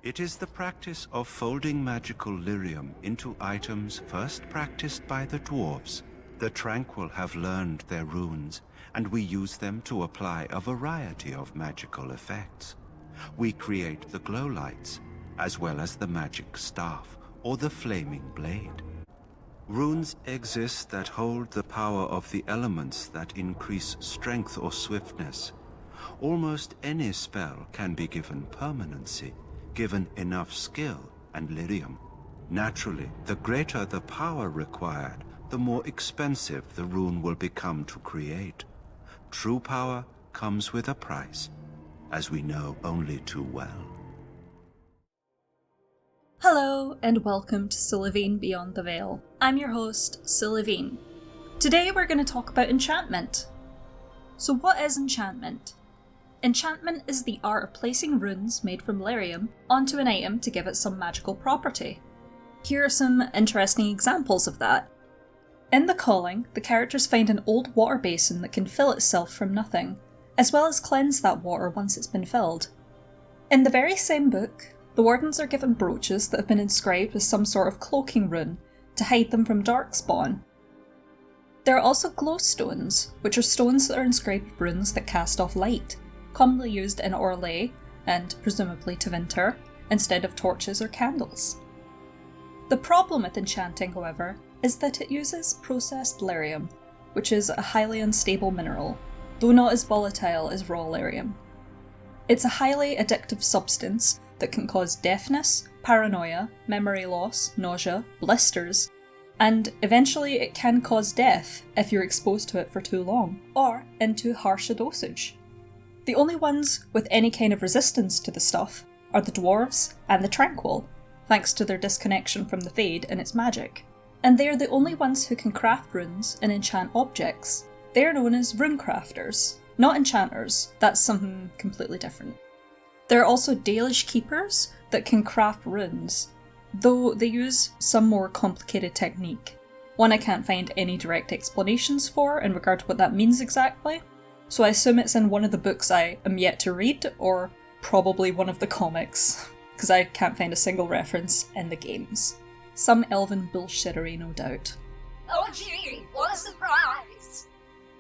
It is the practice of folding magical lyrium into items first practiced by the dwarves. The tranquil have learned their runes, and we use them to apply a variety of magical effects. We create the glow lights, as well as the magic staff or the flaming blade. Runes exist that hold the power of the elements that increase strength or swiftness. Almost any spell can be given permanency, given enough skill and lyrium. Naturally, the greater the power required, the more expensive the rune will become to create. True power comes with a price, as we know only too well. Hello, and welcome to Sylvine Beyond the Veil. I'm your host, Sylvine. Today we're going to talk about enchantment. So what is enchantment? Enchantment is the art of placing runes made from lyrium onto an item to give it some magical property. Here are some interesting examples of that. In The Calling, the characters find an old water basin that can fill itself from nothing, as well as cleanse that water once it's been filled. In the very same book, the wardens are given brooches that have been inscribed with some sort of cloaking rune to hide them from darkspawn. There are also glowstones, which are stones that are inscribed with runes that cast off light, commonly used in Orlais, and presumably Tevinter, instead of torches or candles. The problem with enchanting, however, is that it uses processed lyrium, which is a highly unstable mineral, though not as volatile as raw lyrium. It's a highly addictive substance that can cause deafness, paranoia, memory loss, nausea, blisters, and eventually it can cause death if you're exposed to it for too long, or in too harsh a dosage. The only ones with any kind of resistance to the stuff are the dwarves and the tranquil, thanks to their disconnection from the Fade and its magic. And they are the only ones who can craft runes and enchant objects. They are known as rune crafters, not enchanters. That's something completely different. There are also Dalish keepers that can craft runes, though they use some more complicated technique. One I can't find any direct explanations for in regard to what that means exactly, so I assume it's in one of the books I am yet to read, or probably one of the comics, because I can't find a single reference in the games. Some elven bullshittery, no doubt. Oh gee, what a surprise!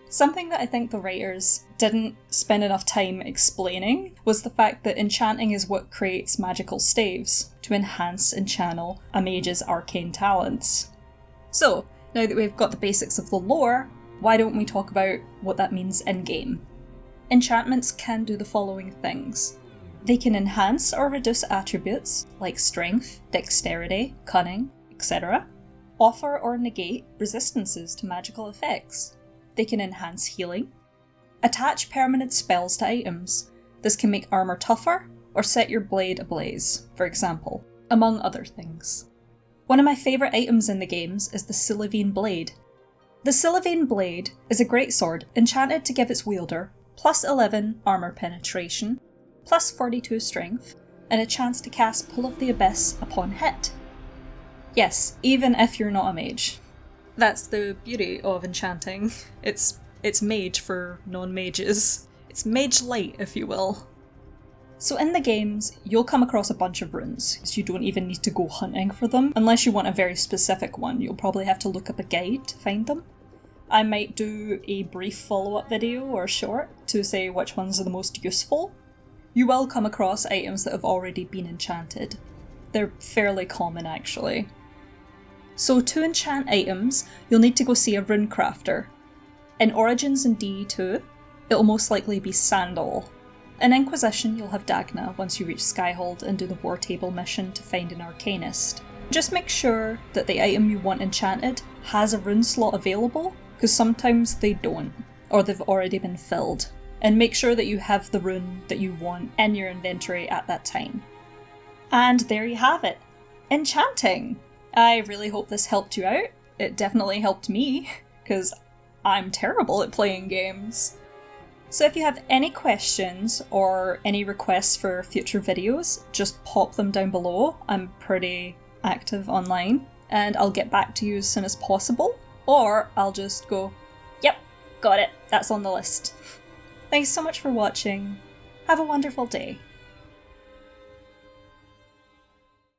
Something that I think the writers didn't spend enough time explaining was the fact that enchanting is what creates magical staves to enhance and channel a mage's arcane talents. So, now that we've got the basics of the lore, why don't we talk about what that means in-game? Enchantments can do the following things. They can enhance or reduce attributes like strength, dexterity, cunning, etc. Offer or negate resistances to magical effects. They can enhance healing. Attach permanent spells to items. This can make armour tougher or set your blade ablaze, for example, among other things. One of my favourite items in the games is the Sylvine Blade. The Sylvine Blade is a greatsword enchanted to give its wielder plus 11 armour penetration, plus 42 strength, and a chance to cast Pull of the Abyss upon hit. Yes, even if you're not a mage. That's the beauty of enchanting. It's mage for non-mages. It's mage light, if you will. So in the games, you'll come across a bunch of runes, so you don't even need to go hunting for them. Unless you want a very specific one, you'll probably have to look up a guide to find them. I might do a brief follow-up video or short to say which ones are the most useful. You will come across items that have already been enchanted. They're fairly common actually. So to enchant items, you'll need to go see a rune crafter. In Origins and DE2, it'll most likely be Sandal. In Inquisition, you'll have Dagna once you reach Skyhold and do the War Table mission to find an Arcanist. Just make sure that the item you want enchanted has a rune slot available, because sometimes they don't, or they've already been filled. And make sure that you have the rune that you want in your inventory at that time. And there you have it. Enchanting! I really hope this helped you out. It definitely helped me, because I'm terrible at playing games. So if you have any questions or any requests for future videos, just pop them down below. I'm pretty active online, and I'll get back to you as soon as possible. Or I'll just go, yep, got it, that's on the list. Thanks so much for watching. Have a wonderful day.